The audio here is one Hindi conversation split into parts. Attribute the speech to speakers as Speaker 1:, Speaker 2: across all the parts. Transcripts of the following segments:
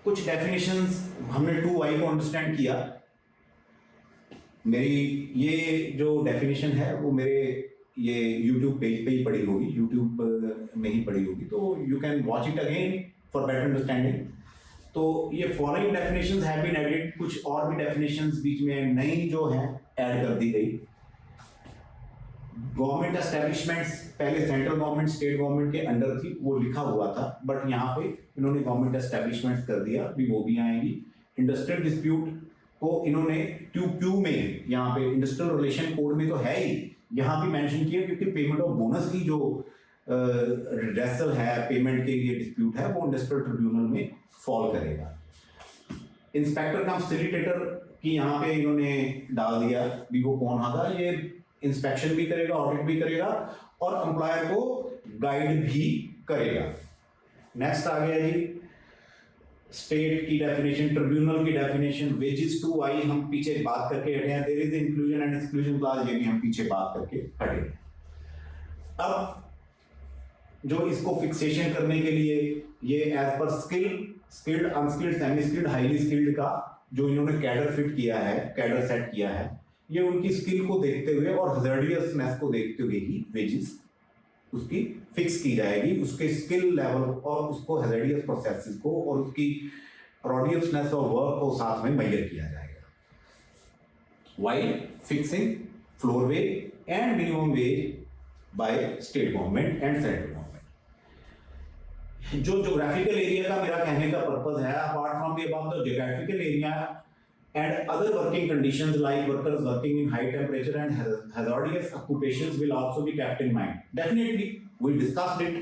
Speaker 1: कुछ डेफिनेशंस हमने 2Y को अंडरस्टैंड किया। मेरी ये जो डेफिनेशन है वो मेरे ये YouTube पेज पे ही पड़ी होगी, YouTube में ही पड़ी होगी, तो you can watch it again for better understanding. तो ये following definitions have been added, कुछ और भी डेफिनेशंस बीच में नई जो है ऐड कर दी गई। गवर्नमेंट एस्टेब्लिशमेंट्स पहले सेंट्रल गवर्नमेंट स्टेट गवर्नमेंट के अंडर थी, वो लिखा हुआ था, बट यहाँ पे इन्होंने गवर्नमेंट एस्टेब्लिशमेंट्स कर दिया, भी वो भी आएंगी। इंडस्ट्रियल डिस्प्यूट को इन्होंने क्यू में, यहाँ पे इंडस्ट्रियल रिलेशन कोड में तो है ही, यहाँ भी मेंशन किया, क्योंकि पेमेंट ऑफ बोनस की जो रिड्रेसल है, पेमेंट के लिए डिस्प्यूट है, वो इंडस्ट्रियल ट्रिब्यूनल में फॉल करेगा। इंस्पेक्टर कम फैसिलिटेटर की यहाँ पे इन्होंने डाल दिया, भी वो कौन होगा, ये इंस्पेक्शन भी करेगा, ऑडिट भी करेगा और एम्प्लॉयर को गाइड भी करेगा। नेक्स्ट आ गया जी स्टेट की डेफिनेशन, ट्रिब्यूनल की डेफिनेशन। वेजेस टू आई हम पीछे बात करके हटे हैं, there is inclusion and exclusion clause, ये भी हम पीछे बात करके हटे हैं। अब जो इसको फिक्सेशन करने के लिए ये एज पर skilled, unskilled, semi skilled, highly skilled का जो इन्होंने कैडर फिट किया है, कैडर सेट किया है, ये उनकी स्किल को देखते हुए और हजार्डियसनेस को देखते हुए ही वेजेस उसकी फिक्स की जाएगी, उसके स्किल लेवल और उसको हजार्डियस प्रोसेसेस को और उसकी प्रोड्यूसनेस ऑफ वर्क को साथ में मेजर किया जाएगा। While fixing floor wage and minimum wage by state government and central government. जो ज्योग्राफिकल एरिया का मेरा कहने का पर्पज है, apart from the above the geographical area and other working conditions like workers working in high temperature and hazardous occupations will also be kept in mind. Definitely we discussed it,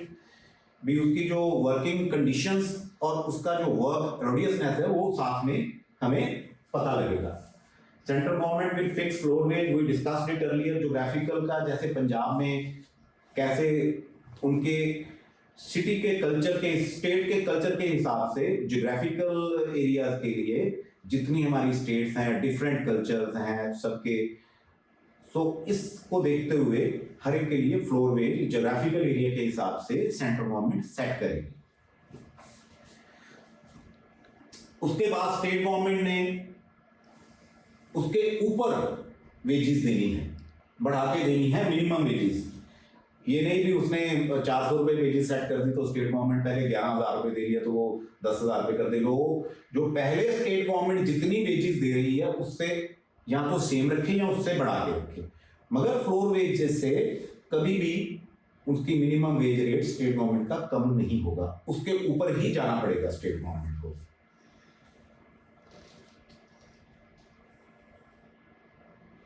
Speaker 1: भी उसकी जो working conditions और उसका जो work arduousness है वो साथ में हमें पता लगेगा। Central government will fix floor wage, we discussed it earlier। geographical का जैसे पंजाब में कैसे उनके सिटी के कल्चर के, स्टेट के कल्चर के हिसाब से ज्योग्राफिकल एरियाज के लिए जितनी हमारी स्टेट्स हैं, डिफरेंट कल्चर्स हैं सबके, सो इसको देखते हुए हर एक के लिए फ्लोर वेज ज्योग्राफिकल एरिया के हिसाब से सेंट्रल गवर्नमेंट सेट करेगी। उसके बाद स्टेट गवर्नमेंट ने उसके ऊपर वेजेस देनी है, बढ़ा के देनी है मिनिमम वेजेस। ये नहीं भी उसने 400 रुपए वेजेस सेट कर दी तो स्टेट गवर्नमेंट पहले 11,000 रुपए दे दिया तो वो 10,000 रुपए कर दे। लो जो पहले स्टेट गवर्नमेंट जितनी वेजेस दे रही है उससे या तो सेम रखे या उससे बढ़ा के रखे, मगर फ्लोर वेजेस से कभी भी उसकी minimum wage rate state government का कम नहीं होगा, उसके ऊपर ही जाना पड़ेगा स्टेट गवर्नमेंट को।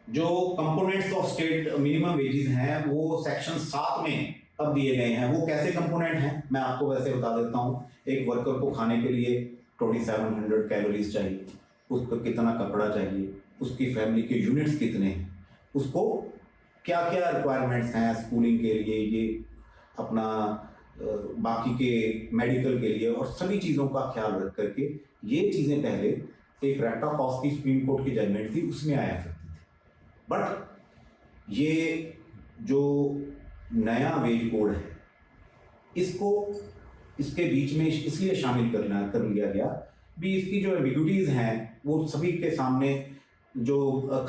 Speaker 1: जो components of state minimum wages हैं वो सेक्शन 7 में अब दिए गए हैं। वो कैसे कंपोनेंट हैं मैं आपको वैसे बता देता हूं। एक वर्कर को खाने के लिए 2700 कैलोरीज चाहिए, उसको कितना कपड़ा चाहिए, उसकी फैमिली के यूनिट्स कितने हैं, उसको क्या क्या रिक्वायरमेंट्स हैं स्कूलिंग के लिए, ये अपना बाकी के मेडिकल के लिए, और सभी चीज़ों का ख्याल रख करके ये चीज़ें पहले एक रेट ऑफ कॉस्ट की सुप्रीम कोर्ट की जजमेंट थी उसमें आया करती थी। बट ये जो नया वेज कोड है इसको इसके बीच में इसलिए शामिल कर लिया गया भी इसकी जो एम्बिग्यूटीज हैं वो सभी के सामने जो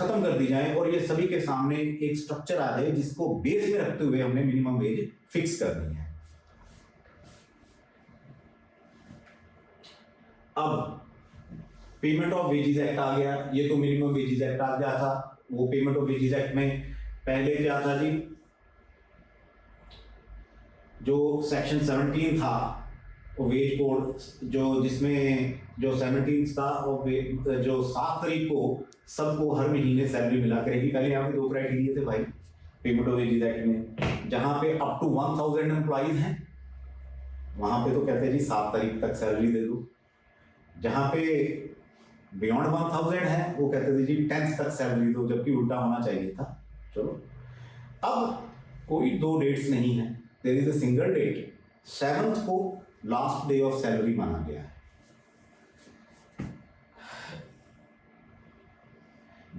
Speaker 1: खत्म कर दी जाए और ये सभी के सामने एक स्ट्रक्चर आ जाए जिसको बेस में रखते हुए हमने मिनिमम वेज फिक्स करनी है। अब पेमेंट ऑफ वेजेस एक्ट आ गया, ये तो मिनिमम वेजेस एक्ट आ गया था। वो पेमेंट ऑफ वेजेस एक्ट में पहले क्या था जी, जो सेक्शन 17 था वो वेज कोड जो जिसमें जो 17 था वो जो 7 तारीख को सबको हर महीने सैलरी मिला करेगी। पहले यहाँ पे 2 क्राइटेरिया थे भाई पेमेंट ऑफ वेजेस एक्ट में, जहां पे अप टू 1000 एम्प्लॉइज हैं वहां पे तो कहते हैं जी 7 तारीख तक सैलरी दे दो, जहां पे बियॉन्ड 1000 है वो कहते थे जी 10th तक सैलरी दो, जबकि उल्टा होना चाहिए था। चलो अब कोई 2 डेट्स नहीं है, there is a single date, 7th को लास्ट डे ऑफ सैलरी माना गया है।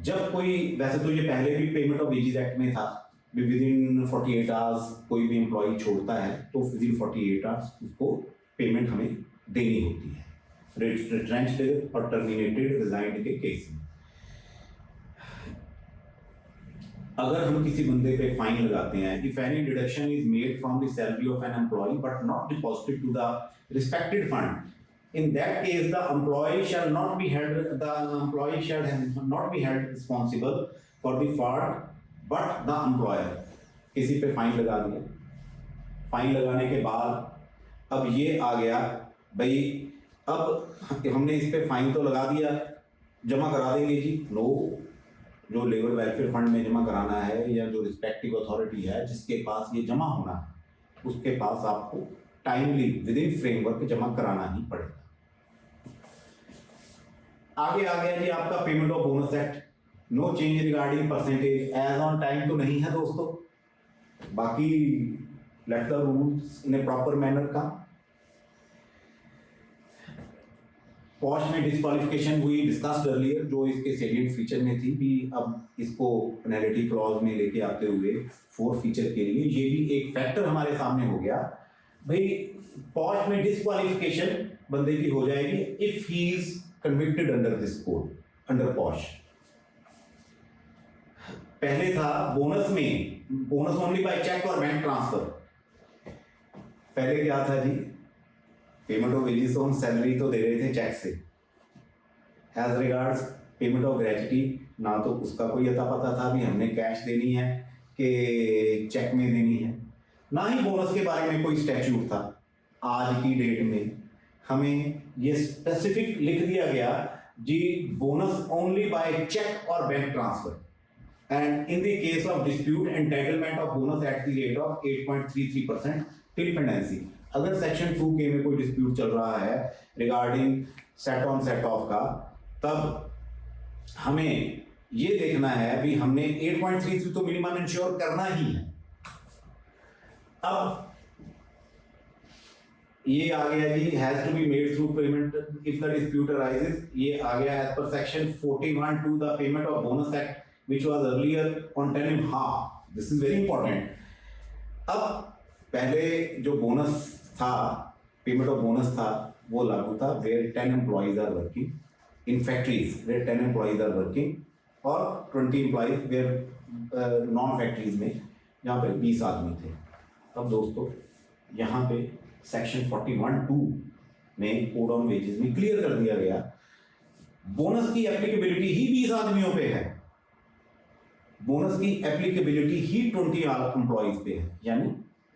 Speaker 1: जब कोई, वैसे तो ये पहले भी पेमेंट ऑफ वेजेस एक्ट में था, विद इन 48 आवर्स कोई भी एम्प्लॉय छोड़ता है तो विद इन 48 आवर्स उसको पेमेंट हमें देनी होती है। रिट्रेंच्ड और टर्मिनेटेड रिजाइंड के केस में। अगर हम किसी बंदे पे फाइन लगाते हैं, if any deduction is made from the salary of an employ but not deposited to the respected fund, in that case the employee shall not be held responsible for the fault but the employer। किसी पे फाइन लगा दिया, फाइन लगाने के बाद अब ये आ गया भाई, अब हमने इस पे फाइन तो लगा दिया, जमा करा देंगे जी, नो, जो लेबर वेलफेयर फंड में जमा कराना है या जो रिस्पेक्टिव अथॉरिटी है जिसके पास ये जमा होना है उसके पास आपको टाइमली विद इन फ्रेमवर्क जमा कराना ही पड़ेगा। आगे आ गया जी आपका payment of bonus act, no change regarding percentage, as on time तो नहीं है दोस्तों, बाकी let the rules in a proper manner का। पॉश में डिस्क्वालिफिकेशन हुई, डिस्कस्ड अर्लियर, जो इसके सेलिएंट फीचर में थी भी, अब इसको पेनल्टी क्लॉज में लेके आते हुए 4 फीचर के लिए ये भी एक फैक्टर हमारे सामने हो गया भाई। पॉश में डिस्क्वालिफिकेशन बंदे की हो जाएगी if he is convicted under this code, under POSH. पहले था बोनस में, बोनस ओनली बाय चेक और बैंक ट्रांसफर। पहले क्या था जी, payment of wages on salary तो दे रहे थे चेक से, as regards payment of gratuity ना तो उसका कोई अता पता था भी हमने कैश देनी है कि चेक में देनी है, ना ही बोनस के बारे में कोई स्टैट्यूट था। आज की डेट में हमें ये स्पेसिफिक लिख दिया गया जी, बोनस ओनली बाय चेक और bank transfer, and in the case of dispute entitlement of bonus at the rate of 8.33% till pendency. अगर सेक्शन 2K में कोई डिस्प्यूट चल रहा है regarding set on set of का, तब हमें ये देखना है भी हमने 8.33 तो मिनिमम इंश्योर करना ही है। अब ये आ गया जी, has to be made through payment if the dispute arises, ये आ गया as per section 41(2) the payment of bonus act which was earlier on 10 हाँ, दिस इज वेरी इंपॉर्टेंट। अब पहले जो बोनस था, पेमेंट ऑफ बोनस था, वो लागू था where 10 employees are working in factories, where 10 employees are working, और 20 एम्प्लॉइज वेयर नॉन फैक्ट्रीज में जहाँ पे 20 आदमी थे। अब दोस्तों यहाँ पे सेक्शन 41(2) में कोड ऑन वेजेस में क्लियर कर दिया गया बोनस की एप्लीकेबिलिटी ही 20 आदमियों पे है, बोनस की एप्लीकेबिलिटी ही 20 एम्प्लॉइज पे है, यानी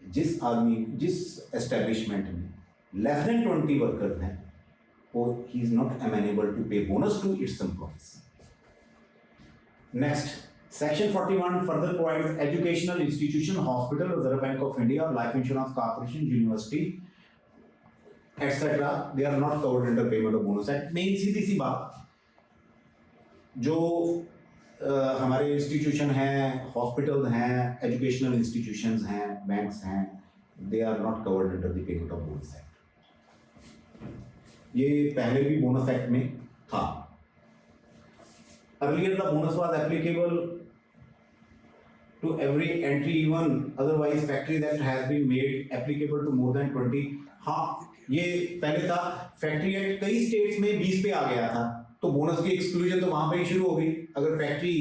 Speaker 1: जिस आदमी, जिस एस्टेब्लिशमेंट में लेस देन 20 वर्कर्स हैं, वो he is not amenable to pay bonus to its employees. Next, section 41 further provides educational institution, hospital, Reserve Bank of India, life insurance corporation, university, etc. they are not covered under payment of bonus act। मेन सीधी सी बात, जो हमारे इंस्टीट्यूशन हैं, हॉस्पिटल हैं, एजुकेशनल इंस्टीट्यूशंस हैं, बैंक्स हैं, they are not covered under the payment of bonus act. ये पहले भी बोनस एक्ट में था। Earlier the bonus was applicable to every entry, even otherwise factory that has been made applicable to more than 20। हाँ, ये पहले था फैक्ट्री एक्ट, कई स्टेट्स में 20 पे आ गया था, तो बोनस की एक्सक्लूजन तो वहां पे ही शुरू हो गई। अगर फैक्ट्री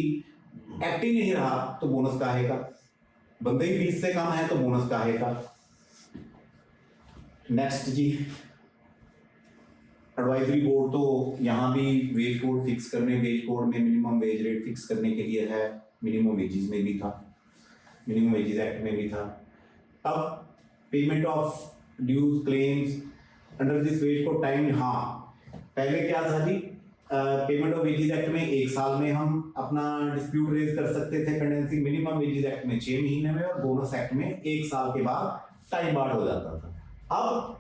Speaker 1: एक्ट ही नहीं रहा तो बोनस काहे का, बंदे ही 20 से कम है तो बोनस काहे का। नेक्स्ट जी, एडवाइजरी बोर्ड तो यहाँ भी वेज कोड फिक्स करने, वेज कोड में मिनिमम वेज रेट फिक्स करने के लिए है, मिनिमम वेजेस में भी था, मिनिमम वेजेस एक्ट में भी था। अब payment of dues claims under this wage code time, हाँ पहले क्या था जी, पेमेंट ऑफ वेजेस एक्ट में 1 साल में हम अपना डिस्प्यूट रेज कर सकते थे पेंडेंसी, मिनिमम वेजेस एक्ट में 6 महीने में, और बोनस एक्ट में 1 साल के बाद टाइम बार्ड हो जाता था। अब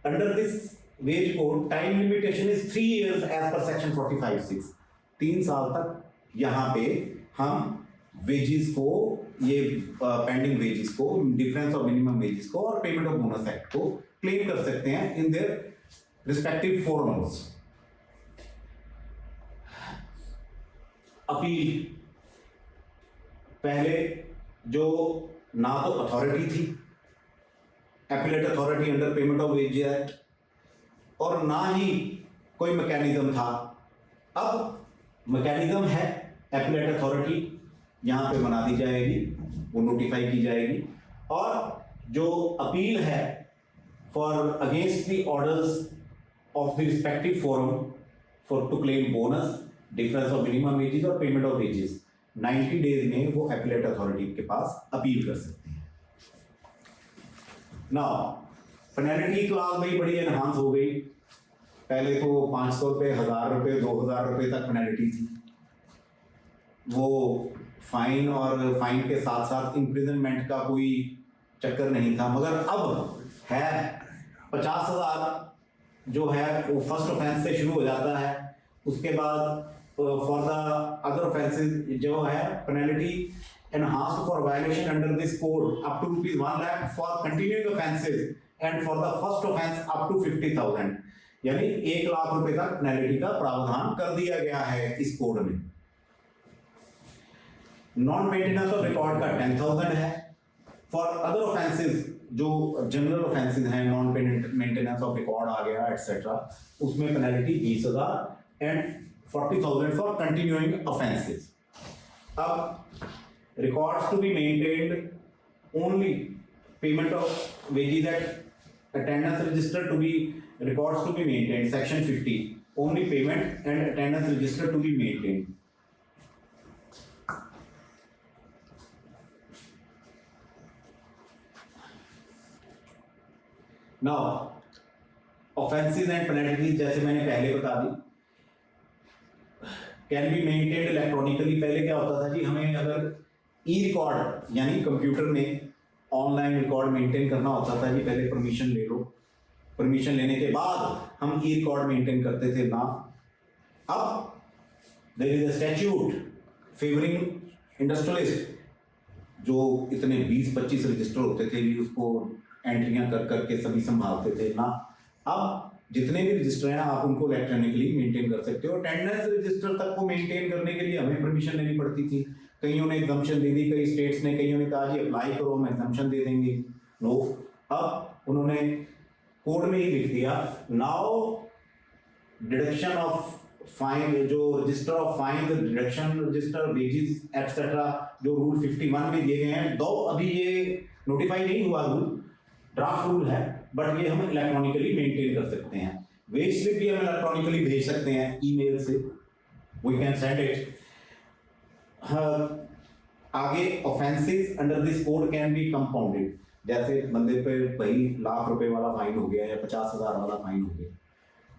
Speaker 1: under this wage code time limitation is 3 years as per section 45(6)। 3 साल तक यहाँ पे हम वेजेस को, ये पेंडिंग वेजेस को, डिफरेंस ऑफ मिनिमम वेजेस को और पेमेंट ऑफ बोनस एक्ट को क्लेम कर सकते हैं in their respective forums. Appeal, पहले जो ना तो अथॉरिटी थी, appellate authority under payment of wage act, और ना ही कोई मैकेनिज्म था। अब मैकेनिज्म है, एपीलेट अथॉरिटी यहाँ पे बना दी जाएगी, वो नोटिफाई की जाएगी, और जो अपील है for against the orders of the respective forum for to claim bonus, difference of minimum wages और पेमेंट ऑफ वेजेस, 90 डेज में वो एपीलेट अथॉरिटी के पास अपील कर सकते हैं। नाउ पेनल्टी क्लास भाई बड़ी एनहांस हो गई। पहले तो 500 रुपये, 1000 रुपये, 2000 रुपये तक पेनल्टी थी। वो फाइन और फाइन के साथ साथ इम्प्रिजनमेंट का कोई चक्कर नहीं था, मगर अब है 50,000 जो है वो फर्स्ट ऑफेंस से शुरू हो जाता है। उसके बाद फॉर द अदर ऑफेंसेस जो है penalty enhanced for violation under this code up to ₹1 lakh for continuing offences and for the first offence up to 50,000, यानी 1 लाख रुपए तक पेनल्टी का प्रावधान कर दिया गया है इस कोड में। नॉन मेंटेनेंस ऑफ रिकॉर्ड का 10,000 है। फॉर अदर ऑफेंसेस जो जनरल ऑफेंसेस हैं, नॉन मेंटेनेंस ऑफ रिकॉर्ड आ गया एटसेट्रा, उसमें penalty 20,000 and 40,000 for continuing offences. अब records to be maintained, only payment of wages at attendance register to be, records to be maintained, section 50, only payment and attendance register to be maintained. Now offenses and penalties जैसे मैंने पहले बता दी, कैन बी मेंटेन्ड इलेक्ट्रॉनिकली। पहले क्या होता था जी, हमें अगर ई रिकॉर्ड यानी कंप्यूटर में ऑनलाइन रिकॉर्ड मेंटेन करना होता था जी, पहले परमिशन ले लो, परमिशन लेने के बाद हम ई रिकॉर्ड मेंटेन करते थे ना। अब there is a statute favouring industrialist, जो इतने 20-25 रजिस्टर होते थे जी, उसको एंट्रियां कर करके सभी संभालते थे ना। अब जितने भी रजिस्टर हैं आप उनको इलेक्ट्रॉनिकली मेंटेन कर सकते हो। अटेंडेंस रजिस्टर तक को मेंटेन करने के लिए हमें परमिशन लेनी पड़ती थी। कईयों ने एग्जम्पशन दे दी, कई स्टेट्स ने, कईयों ने कहा जी अप्लाई करो हम एग्जम्पशन दे देंगे। नो, अब उन्होंने कोड में ही लिख दिया, नाउ डिडक्शन ऑफ फाइन, जो register of fine, deduction register, wages etcetera, जो रूल 51 में दिए गए हैं, दो अभी ये नोटिफाई नहीं हुआ रूल, ड्राफ्ट रूल है, बट ये हम इलेक्ट्रॉनिकली मेंटेन कर सकते हैं। वेज स्लिप भी हम इलेक्ट्रॉनिकली भेज सकते हैं ईमेल से, वी कैन सेंड इट। आगे offences under this code can be compounded, जैसे बंदे पे भाई लाख रुपए वाला फाइन हो गया या 50,000 वाला फाइन हो गया,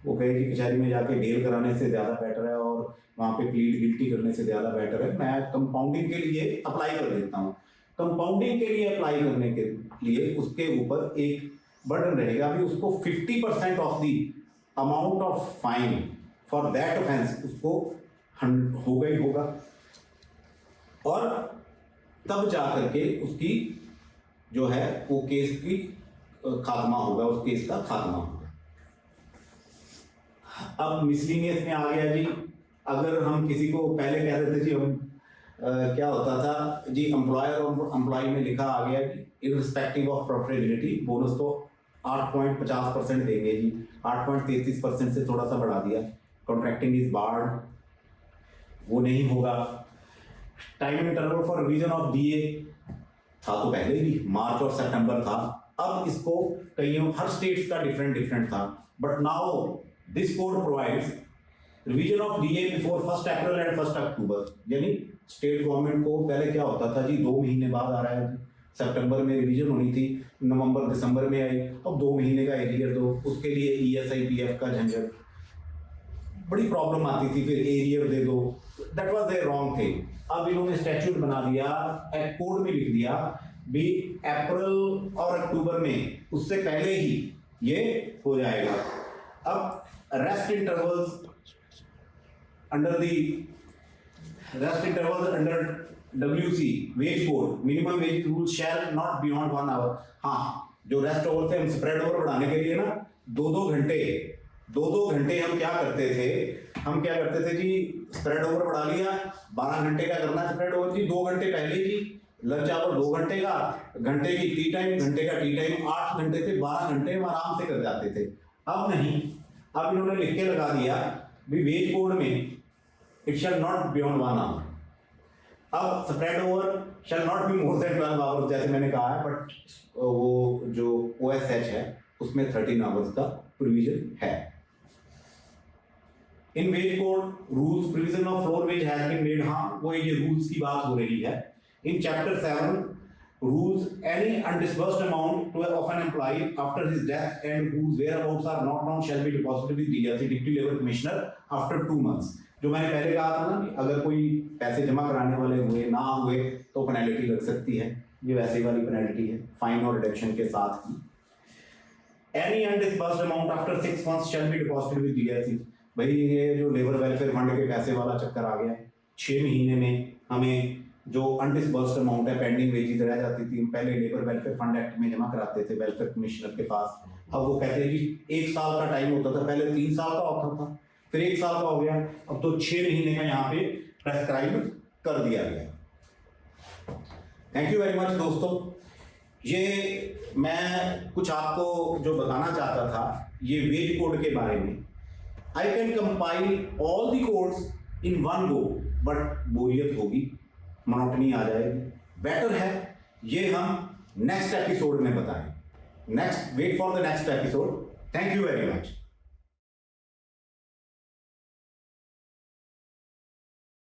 Speaker 1: वो कहे कि कचहरी में जाके बेल कराने से ज़्यादा बेटर है और वहाँ पे प्लीड गिल्टी करने से ज़्यादा बेटर है, मैं कंपाउंडिंग के लिए अप्लाई कर देता हूँ। कंपाउंडिंग के लिए अप्लाई करने के लिए उसके ऊपर एक बर्डन रहेगा, अभी उसको 50% of the amount of fine for that offence उसको होगा ही होगा, और तब जा करके उसकी जो है वो केस की खात्मा होगा, उस केस का खात्मा होगा। अब मिसलिनियस में आ गया जी, अगर हम किसी को पहले कहते थे जी हम क्या होता था जी, एम्प्लॉयर और एम्प्लॉय में लिखा आ गया कि इररिस्पेक्टिव ऑफ प्रॉफिटेबिलिटी बोनस तो 8.50% देंगे जी, 8.33% से थोड़ा सा बढ़ा दिया। कॉन्ट्रैक्टिंग इज बार्ड, वो नहीं होगा। Time interval for revision of DA था तो पहले भी मार्च और सितंबर था, अब इसको कईयों हर स्टेट्स का डिफरेंट था, but now this code provides revision of DA before 1 April and 1 अक्टूबर। यानी स्टेट गवर्नमेंट को पहले क्या होता था जी, 2 महीने बाद आ रहा है, सितंबर में रिवीजन होनी थी, नवंबर दिसंबर में आई, अब 2 महीने का एरियर दो, उसके लिए ESIPF का झंझट, बड़ी प्रॉब्लम आती थी, फिर एरियर दे दो, that was a wrong thing. अब इन्होंने स्टैट्यूट बना दिया, एक कोड में लिख दिया भी अप्रैल और अक्टूबर में, उससे पहले ही ये हो जाएगा। अब rest intervals under WC wage code, minimum wage rule shall not beyond 1 hour. हाँ, जो रेस्ट ओवर थे हम स्प्रेड ओवर बढ़ाने के लिए ना 2-2 घंटे हम क्या करते थे जी, स्प्रेड ओवर बढ़ा लिया, 12 घंटे का करना स्प्रेड ओवर जी, 2 घंटे पहले जी लंच आवर 2 घंटे का, घंटे की टी टाइम, घंटे का टी टाइम, 8 घंटे से 12 घंटे हम आराम से कर जाते थे। अब नहीं, अब इन्होंने लिख के लगा दिया भी वेज कोड में it shall not beyond 1 hour. अब spread over shall not be more than 12 hours जैसे मैंने कहा है, बट वो जो OSH है उसमें 13 आवर्स का प्रोविजन है। In wage code rules provision of floor wage has been made, हाँ वो ये रूल्स की बात हो रही है। In chapter 7 rules any undisbursed amount to of an employee after his death and whose whereabouts are not known shall be deposited with DLC Deputy Labour Commissioner after 2 months। जो मैंने पहले कहा था ना कि अगर कोई पैसे जमा कराने वाले हुए ना हुए तो पेनल्टी लग सकती है, ये वैसे वाली पेनल्टी है, फाइन और रिडक्शन के साथ ही। Any undisbursed amount after 6 months shall be deposited with DLC। भाई ये जो लेबर वेलफेयर फंड के पैसे वाला चक्कर आ गया है, 6 महीने में हमें जो अनडिस्बर्स्ड अमाउंट है, पेंडिंग वेजेस रह जाती थी, पहले लेबर वेलफेयर फंड एक्ट में जमा कराते थे वेलफेयर कमिश्नर के पास। अब वो कहते हैं कि 1 साल का टाइम होता था, पहले 3 साल का होता था, फिर 1 साल का हो गया, अब तो 6 महीने का यहाँ पे प्रेस्क्राइब कर दिया गया। थैंक यू वेरी मच दोस्तों। ये मैं कुछ आपको जो बताना चाहता था ये वेज कोड के बारे में। I can compile all the codes in one go, but बोरियत होगी, मोनोटनी आ जाएगी। बेटर है ये हम नेक्स्ट एपिसोड में बताएं। Wait for the next episode. Thank you very much.